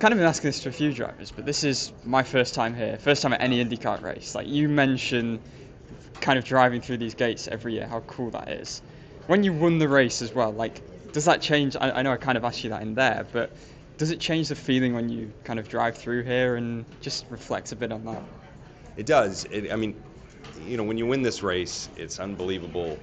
kind of been asking this to a few drivers, but this is my first time here, first time at any IndyCar race. Like, you mentioned kind of driving through these gates every year, how cool that is. When you won the race as well, like, does that change? I know I kind of asked you that in there, but does it change the feeling when you kind of drive through here, and just reflect a bit on that? It does. I mean, when you win this race, it's unbelievable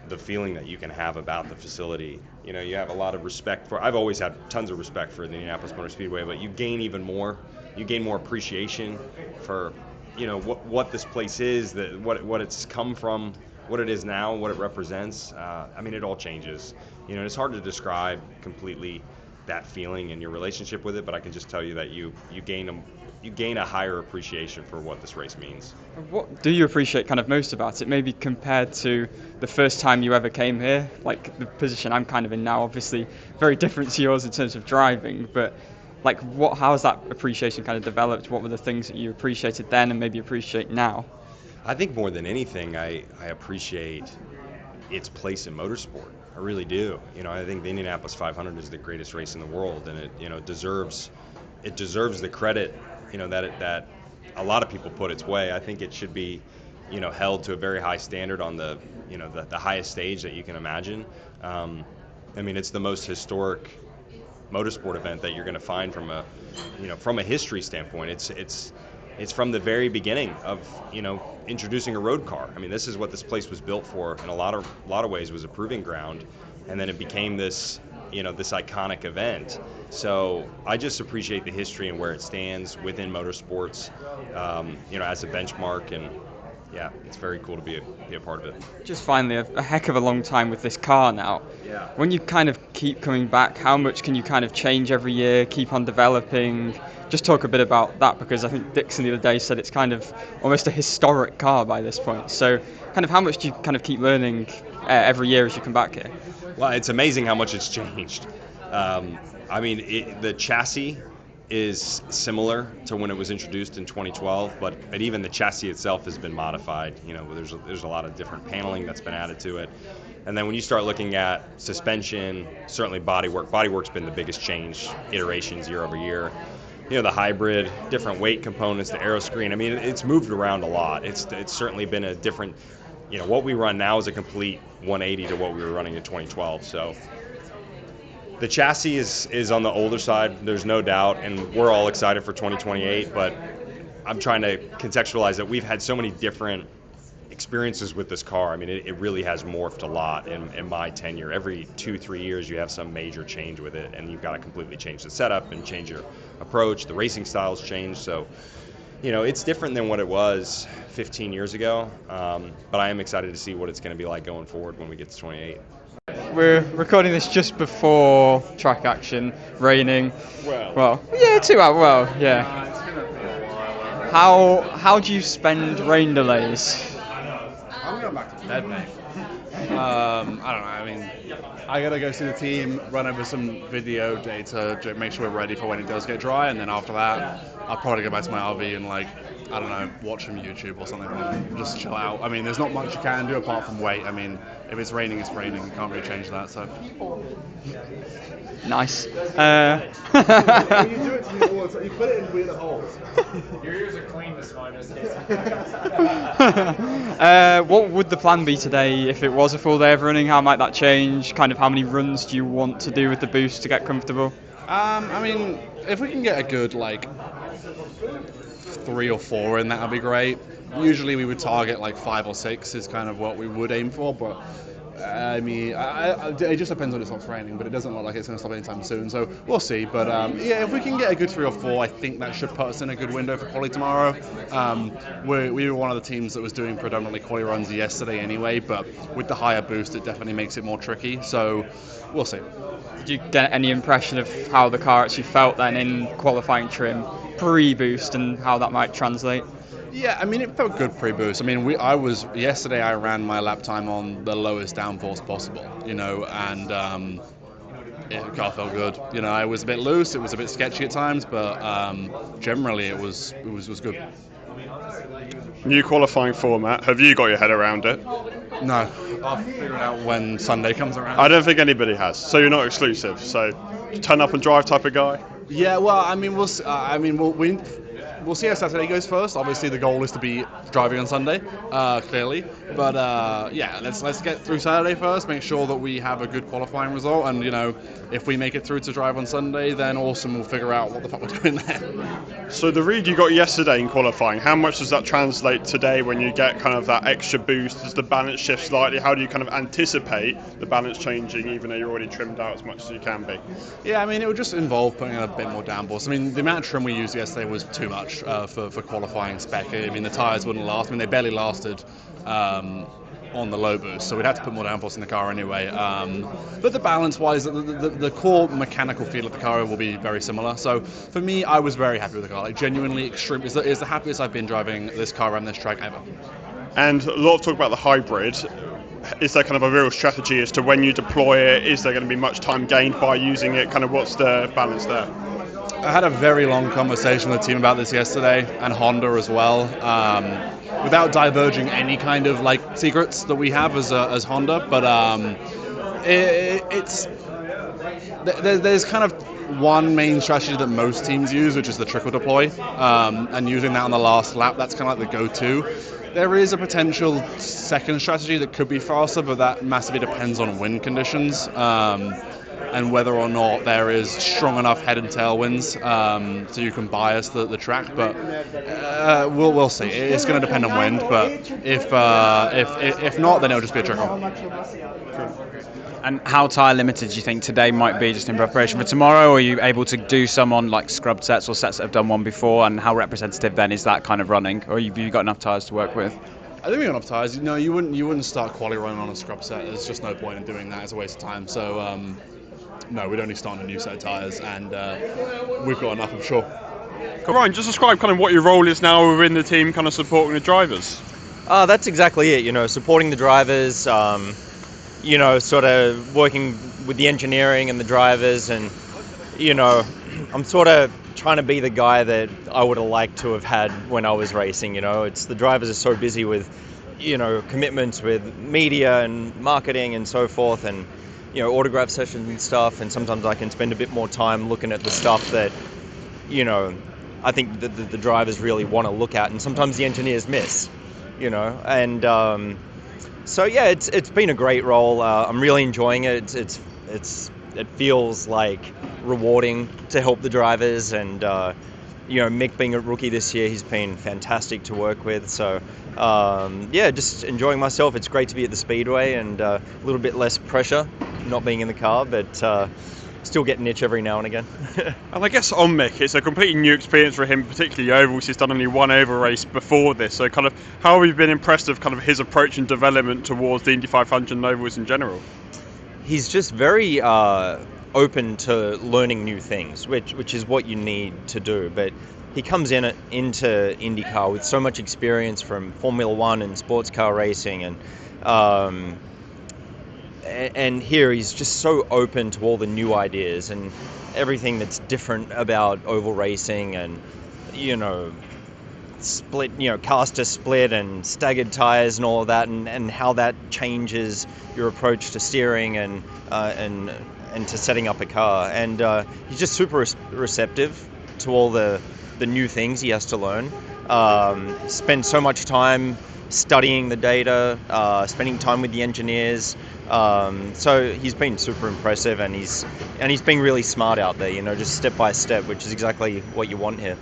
the feeling that you can have about the facility. You have a lot of respect for. I've always had tons of respect for the Indianapolis Motor Speedway, but you gain even more. You gain more appreciation for, what this place is, what it's come from, what it is now, what it represents. It all changes. It's hard to describe completely that feeling and your relationship with it, but I can just tell you that you gain a higher appreciation for what this race means. What do you appreciate kind of most about it, maybe compared to the first time you ever came here? Like, the position I'm kind of in now, obviously very different to yours in terms of driving, but like, how has that appreciation kind of developed? What were the things that you appreciated then and maybe appreciate now? I think more than anything, I appreciate its place in motorsport. I really do. I think the Indianapolis 500 is the greatest race in the world, and it deserves the credit that a lot of people put its way. I think it should be held to a very high standard on the highest stage that you can imagine. It's the most historic motorsport event that you're going to find from a history standpoint. It's from the very beginning of introducing a road car. This is what this place was built for. In a lot of ways, was a proving ground, and then it became this this iconic event. So I just appreciate the history and where it stands within motorsports, as a benchmark, and yeah, it's very cool to be a part of it. Just finally, a heck of a long time with this car now. Yeah. When you kind of keep coming back, how much can you kind of change every year, keep on developing? Just talk a bit about that, because I think Dixon the other day said it's kind of almost a historic car by this point. So kind of how much do you kind of keep learning every year as you come back here? Well, it's amazing how much it's changed. The chassis is similar to when it was introduced in 2012, but even the chassis itself has been modified. There's a lot of different paneling that's been added to it. And then when you start looking at suspension, certainly bodywork's been the biggest change, iterations year over year. The hybrid, different weight components, the aero screen. It's moved around a lot. It's certainly been a different, what we run now is a complete 180 to what we were running in 2012. So the chassis is on the older side, there's no doubt, and we're all excited for 2028, but I'm trying to contextualize that we've had so many different experiences with this car. It really has morphed a lot in my tenure. Every 2-3 years you have some major change with it, and you've got to completely change the setup and change your approach. The racing styles change, so it's different than what it was 15 years ago, but I am excited to see what it's going to be like going forward when we get to 28. We're recording this just before track action, raining. Well, yeah, 2 hours. Well, yeah. How do you spend rain delays? I'm going back to bed, mate. I don't know. I gotta go see the team, run over some video data, to make sure we're ready for when it does get dry, and then after that, I'll probably go back to my RV and watch some YouTube or something, and just chill out. There's not much you can do apart from wait. If it's raining, it's raining. You can't really change that. So. Nice. You do it to me all the time. You put it in weird holes. Your ears are clean this time. What would the plan be today if it was a full day of running? How might that change? Kind of how many runs do you want to do with the boost to get comfortable? If we can get a good 3 or 4 in, that would be great. Usually we would target 5 or 6 is kind of what we would aim for, but it just depends when it stops raining, but it doesn't look like it's going to stop anytime soon, so we'll see. But if we can get a good 3 or 4, I think that should put us in a good window for quali tomorrow. We were one of the teams that was doing predominantly quali runs yesterday anyway, but with the higher boost it definitely makes it more tricky, so we'll see. Did you get any impression of how the car actually felt then in qualifying trim pre-boost and how that might translate? Yeah, it felt good pre-boost. Yesterday I ran my lap time on the lowest downforce possible, and the car felt good. It was a bit loose, it was a bit sketchy at times, but generally it was good. New qualifying format, have you got your head around it? No, I'll figure it out when Sunday comes around. I don't think anybody has, so you're not exclusive, so turn up and drive type of guy? Yeah, well, I mean, we'll see how Saturday goes first. Obviously, the goal is to be driving on Sunday, clearly. But yeah, let's get through Saturday first. Make sure that we have a good qualifying result, and if we make it through to drive on Sunday, then awesome. We'll figure out what the fuck we're doing then. So the read you got yesterday in qualifying, how much does that translate today when you get kind of that extra boost? Does the balance shift slightly? How do you kind of anticipate the balance changing, even though you're already trimmed out as much as you can be? Yeah, I mean, it would just involve putting in a bit more downforce. I mean, the amount of trim we used yesterday was too much for qualifying spec. I mean, the tyres wouldn't last. I mean, they barely lasted on the low boost, so we'd have to put more downforce in the car anyway. But the balance-wise, the core mechanical feel of the car will be very similar. So for me, I was very happy with the car. Like, genuinely extreme. It's the happiest I've been driving this car around this track ever. And a lot of talk about the hybrid. Is there kind of a real strategy as to when you deploy it? Is there going to be much time gained by using it? Kind of what's the balance there? I had a very long conversation with the team about this yesterday, and Honda as well, without diverging any kind of like secrets that we have as Honda. But there's kind of one main strategy that most teams use, which is the trickle deploy, and using that on the last lap. That's kind of like the go-to. There is a potential second strategy that could be faster, but that massively depends on wind conditions. And whether or not there is strong enough head and tail winds so you can bias the track, but we'll see. It's going to depend on wind, but if not, then it'll just be a trickle. And how tyre limited do you think today might be, just in preparation for tomorrow? Or are you able to do some on like scrubbed sets or sets that have done one before? And how representative then is that kind of running? Or have you got enough tyres to work with? I think we got enough tyres. No, you wouldn't start quali running on a scrub set. There's just no point in doing that. It's a waste of time. So no, we'd only start on a new set of tyres, and we've got enough, I'm sure. Ryan, just describe kind of what your role is now within the team, kind of supporting the drivers. That's exactly it. Supporting the drivers, sort of working with the engineering and the drivers, and I'm sort of trying to be the guy that I would have liked to have had when I was racing. It's the drivers are so busy with commitments with media and marketing and so forth, and autograph sessions and stuff, and sometimes I can spend a bit more time looking at the stuff that I think the drivers really want to look at, and sometimes the engineers miss, and so yeah, it's been a great role. I'm really enjoying it. It feels like rewarding to help the drivers, and Mick being a rookie this year, he's been fantastic to work with. So yeah, just enjoying myself. It's great to be at the speedway, and a little bit less pressure not being in the car, but still getting itch every now and again. And I guess on Mick, it's a completely new experience for him, particularly ovals. He's done only one oval race before this, so kind of how have you been impressed with kind of his approach and development towards the Indy 500 and ovals in general? He's just very open to learning new things, which is what you need to do. But he comes into IndyCar with so much experience from Formula One and sports car racing, and here he's just so open to all the new ideas and everything that's different about oval racing, and split, caster split and staggered tires and all of that, and how that changes your approach to steering and to setting up a car. And he's just super receptive to all the new things he has to learn. Spend so much time studying the data, spending time with the engineers. So he's been super impressive, and he's been really smart out there, just step by step, which is exactly what you want here.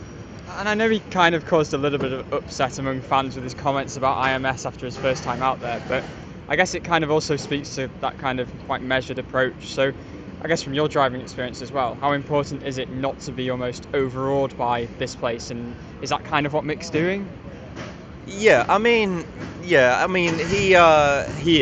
And I know he kind of caused a little bit of upset among fans with his comments about IMS after his first time out there, but I guess it kind of also speaks to that kind of quite measured approach. So I guess from your driving experience as well, how important is it not to be almost overawed by this place, and is that kind of what Mick's doing? Yeah, I mean, he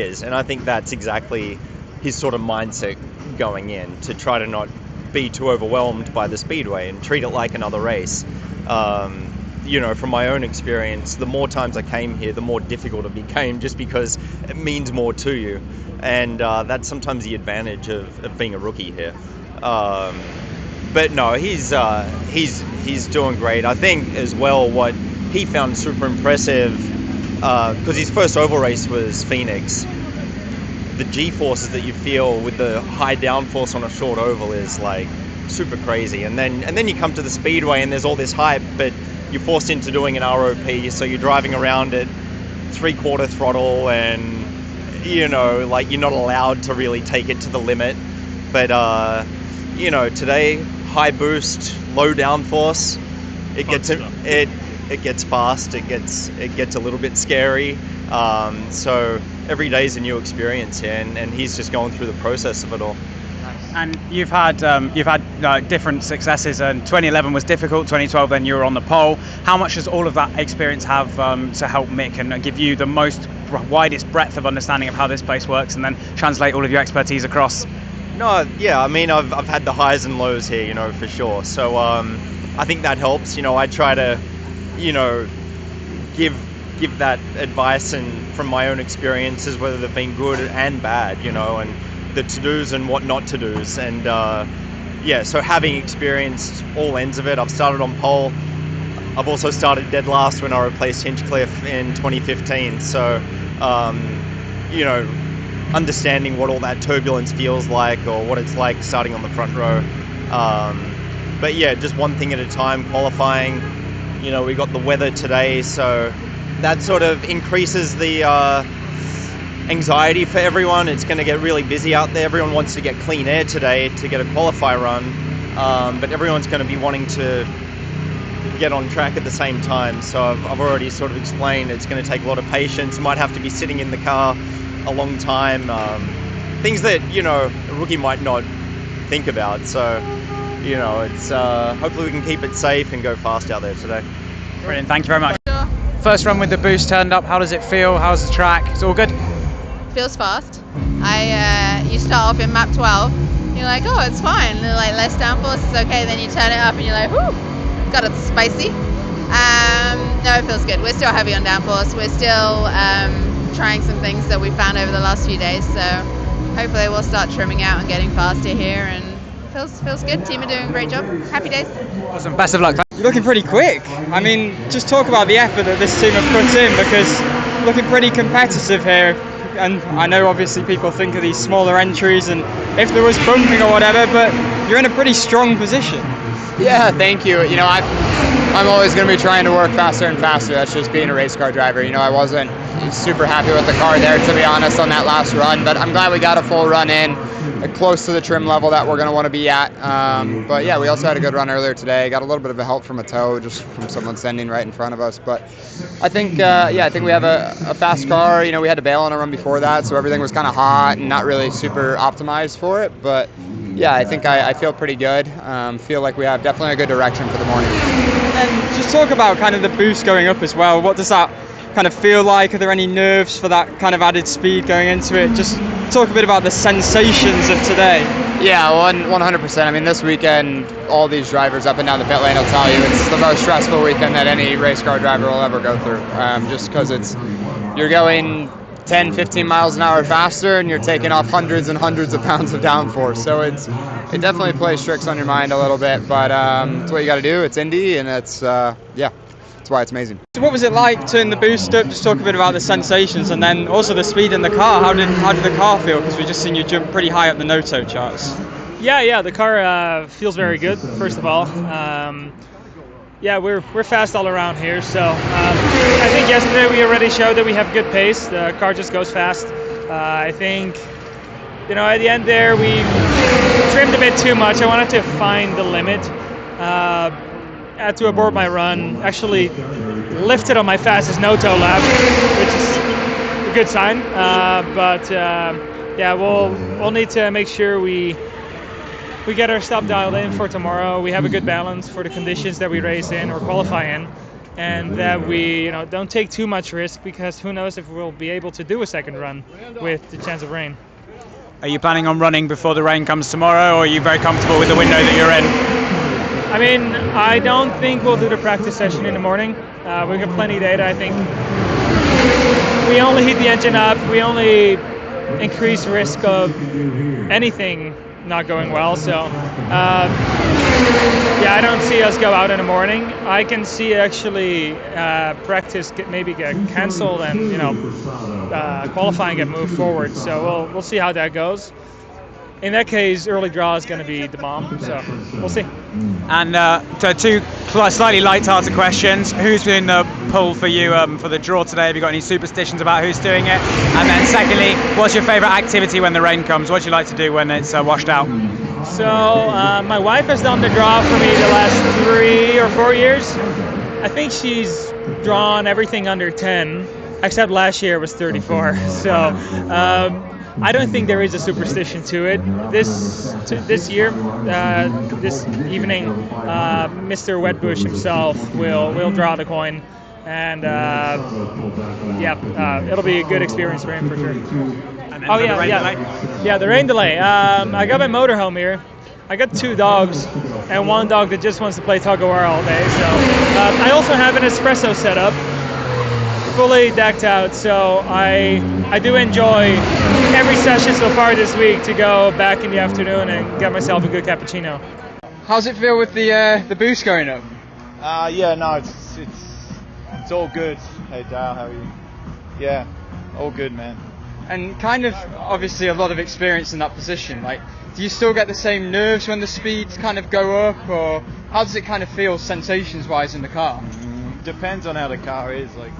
is, and I think that's exactly his sort of mindset going in, to try to not be too overwhelmed by the speedway and treat it like another race. From my own experience, the more times I came here, the more difficult it became, just because it means more to you, and that's sometimes the advantage of being a rookie here. But no, he's doing great. I think as well what he found super impressive, because his first oval race was Phoenix. The G-forces that you feel with the high downforce on a short oval is like super crazy. And then you come to the speedway and there's all this hype, but you're forced into doing an ROP, so you're driving around at 3/4 throttle, and like you're not allowed to really take it to the limit. But today, high boost, low downforce, it gets fast, it gets a little bit scary. So every day is a new experience here, and he's just going through the process of it all. And you've had different successes, and 2011 was difficult. 2012, then you were on the pole. How much does all of that experience have to help Mick and give you the widest breadth of understanding of how this place works, and then translate all of your expertise across? No, yeah, I mean, I've had the highs and lows here, for sure. So I think that helps. I try to, give that advice and from my own experiences, whether they've been good and bad, and the to-dos and what not to-dos. And so having experienced all ends of it, I've started on pole. I've also started dead last when I replaced Hinchcliffe in 2015. So, understanding what all that turbulence feels like, or what it's like starting on the front row. But yeah, just one thing at a time. Qualifying, we got the weather today, so that sort of increases the anxiety for everyone. It's going to get really busy out there. Everyone wants to get clean air today to get a qualify run, but everyone's going to be wanting to get on track at the same time. So I've already sort of explained it's going to take a lot of patience. Might have to be sitting in the car a long time. Things that, a rookie might not think about. So, it's hopefully we can keep it safe and go fast out there today. Brilliant, thank you very much. First run with the boost turned up. How does it feel? How's the track? It's all good? Feels fast. You start off in map 12. You're like, oh, it's fine. Like less downforce, it's okay. Then you turn it up and you're like, whoo, got it spicy. No, it feels good. We're still heavy on downforce. We're still trying some things that we found over the last few days. So hopefully we'll start trimming out and getting faster here. And feels good. Team are doing a great job. Happy days. Awesome. Best of luck. You're looking pretty quick. I mean, just talk about the effort that this team have put in, because looking pretty competitive here. And I know obviously people think of these smaller entries and if there was bumping or whatever, but you're in a pretty strong position. Yeah, thank you. I'm always going to be trying to work faster and faster. That's just being a race car driver. I wasn't super happy with the car there, to be honest, on that last run, but I'm glad we got a full run in, close to the trim level that we're going to want to be at. But yeah, we also had a good run earlier today. Got a little bit of a help from a tow, just from someone standing right in front of us. But I think, I think we have a fast car. We had to bail on a run before that, so everything was kind of hot and not really super optimized for it. But yeah, I think I feel pretty good. Feel like we have definitely a good direction for the morning. And just talk about kind of the boost going up as well. What does that kind of feel like? Are there any nerves for that kind of added speed going into it? Just talk a bit about the sensations of today. Yeah, 100%. I mean, this weekend, all these drivers up and down the pit lane will tell you it's the most stressful weekend that any race car driver will ever go through. Just because you're going 10, 15 miles an hour faster and you're taking off hundreds and hundreds of pounds of downforce. So it definitely plays tricks on your mind a little bit, but it's what you got to do. It's Indy, and it's that's why it's amazing. So what was it like turning the boost up? Just talk a bit about the sensations, and then also the speed in the car. How did the car feel? Because we just seen you jump pretty high up the no-toe charts. Yeah, the car feels very good. First of all, we're fast all around here. So I think yesterday we already showed that we have good pace. The car just goes fast. I think at the end there we trimmed a bit too much. I wanted to find the limit. Had to abort my run. Actually lifted on my fastest no-toe lap, which is a good sign. We'll need to make sure we get our stuff dialed in for tomorrow. We have a good balance for the conditions that we race in or qualify in, and that we don't take too much risk, because who knows if we'll be able to do a second run with the chance of rain. Are you planning on running before the rain comes tomorrow, or are you very comfortable with the window that you're in? I mean, I don't think we'll do the practice session in the morning. We've got plenty of data. I think we only heat the engine up. We only increase risk of anything not going well. So, I don't see us go out in the morning. I can see actually practice maybe get canceled and qualifying get moved forward. So we'll see how that goes. in that case, early draw is going to be the bomb. So we'll see. And two slightly light-hearted questions. Who's been the pull for you for the draw today? Have you got any superstitions about who's doing it? And then secondly, what's your favourite activity when the rain comes? What do you like to do when it's washed out? So my wife has done the draw for me the last 3 or 4 years. I think she's drawn everything under 10, except last year was 34. So I don't think there is a superstition to it. This year, this evening, Mr. Wetbush himself will draw the coin, and it'll be a good experience for him for sure. Oh yeah, the rain delay. I got my motorhome here. I got 2 dogs and 1 dog that just wants to play tug of war all day. So I also have an espresso setup, fully decked out. So I do enjoy every session so far this week to go back in the afternoon and get myself a good cappuccino. How's it feel with the boost going up? It's all good. Hey Dale, how are you? Yeah, all good, man. And kind of obviously a lot of experience in that position. Like, do you still get the same nerves when the speeds kind of go up, or how does it kind of feel sensations-wise in the car? Depends on how the car is. Like,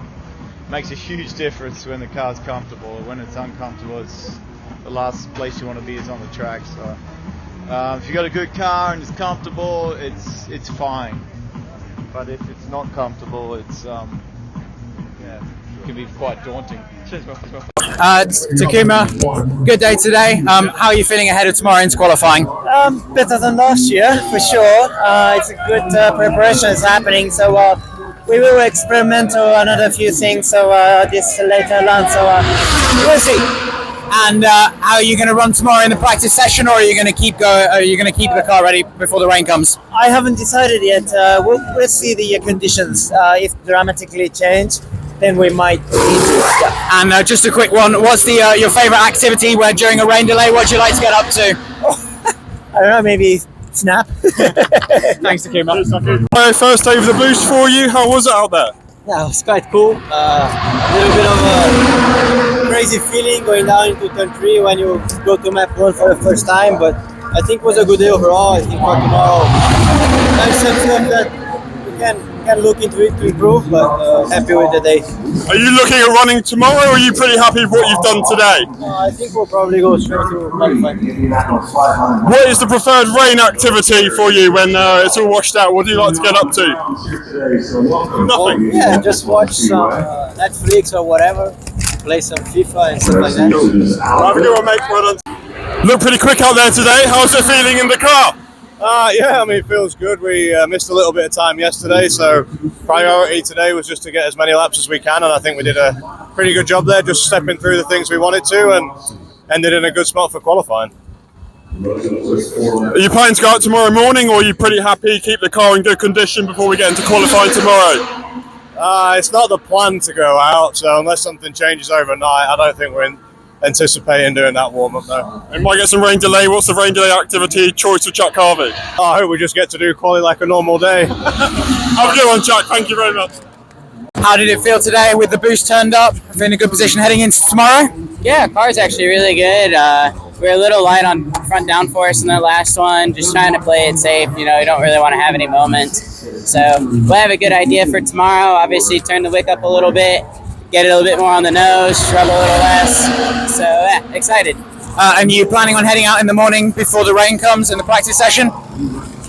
makes a huge difference when the car's comfortable. When it's uncomfortable, it's the last place you want to be is on the track. So if you got a good car and it's comfortable, it's fine. But if it's not comfortable, it can be quite daunting. Takuma, good day today. How are you feeling ahead of tomorrow's qualifying? Better than last year, for sure. It's a good preparation is happening, so we will experiment on another few things. So this later on, so we'll see. And how are you going to run tomorrow in the practice session, or are you going to keep the car ready before the rain comes? I haven't decided yet. We'll see the conditions. If dramatically change, then we might. And just a quick one. What's your favourite activity where during a rain delay? What do you like to get up to? I don't know. Maybe snap. Thanks, Takuma. First day of the boost for you. How was it out there? Yeah, it was quite cool. A little bit of a crazy feeling going down into turn 3 when you go to map 1 for the first time, but I think it was a good day overall. I think for tomorrow, there's some stuff that we can look into it to improve, but happy with the day. Are you looking at running tomorrow, or are you pretty happy with what you've done today? I think we'll probably go straight to qualifying. What is the preferred rain activity for you when it's all washed out? What do you like to get up to? Nothing? Yeah, just watch some Netflix or whatever, play some FIFA and stuff like that. Have a good one, mate. Well done. Look pretty quick out there today. How's it feeling in the car? It feels good. We missed a little bit of time yesterday, so priority today was just to get as many laps as we can, and I think we did a pretty good job there, just stepping through the things we wanted to, and ended in a good spot for qualifying. Are you planning to go out tomorrow morning, or are you pretty happy keep the car in good condition before we get into qualifying tomorrow? It's not the plan to go out, so unless something changes overnight, I don't think we're anticipating doing that warm-up though. We might get some rain delay. What's the rain delay activity choice for Chuck Harvey? I hope we just get to do quali like a normal day. Have a good one, Chuck. Thank you very much. How did it feel today with the boost turned up? In a good position heading into tomorrow? Yeah, car's actually really good. We're a little light on front downforce in that last one, just trying to play it safe. You know, we don't really want to have any moments. So we'll have a good idea for tomorrow. Obviously, turn the wick up a little bit, get it a little bit more on the nose, shrub a little less. So yeah, excited. And you planning on heading out in the morning before the rain comes in the practice session?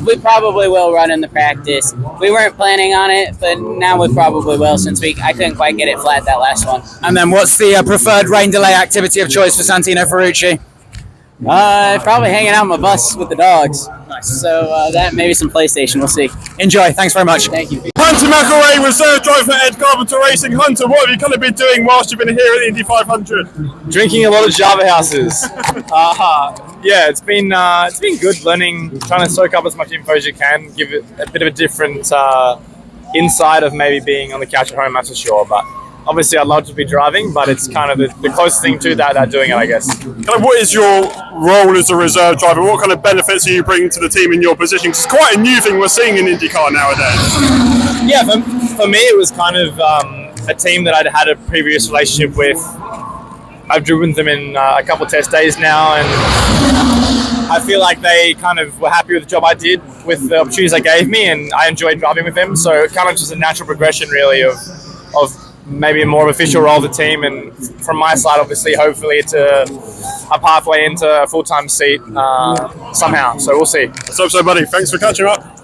We probably will run in the practice. We weren't planning on it, but now we probably will since I couldn't quite get it flat that last one. And then what's the preferred rain delay activity of choice for Santino Ferrucci? Probably hanging out on my bus with the dogs. So that maybe some PlayStation, we'll see. Enjoy, thanks very much. Thank you. Hunter McElrea, reserve driver for Ed Carpenter Racing. Hunter, what have you kind of been doing whilst you've been here at the Indy 500? Drinking a lot of Java houses. Yeah, it's been good learning, trying to soak up as much info as you can, give it a bit of a different insight of maybe being on the couch at home, that's for sure. But obviously, I'd love to be driving, but it's kind of the closest thing to that doing it, I guess. Kind of what is your role as a reserve driver? What kind of benefits are you bringing to the team in your position? 'Cause it's quite a new thing we're seeing in IndyCar nowadays. Yeah, for me, it was kind of a team that I'd had a previous relationship with I've driven them in a couple of test days now, and I feel like they kind of were happy with the job I did with the opportunities they gave me, and I enjoyed driving with them. So it kind of just a natural progression, really, of maybe a more official role of the team, and from my side, obviously, hopefully it's a pathway into a full-time seat somehow. So we'll see. So, buddy, thanks for catching up.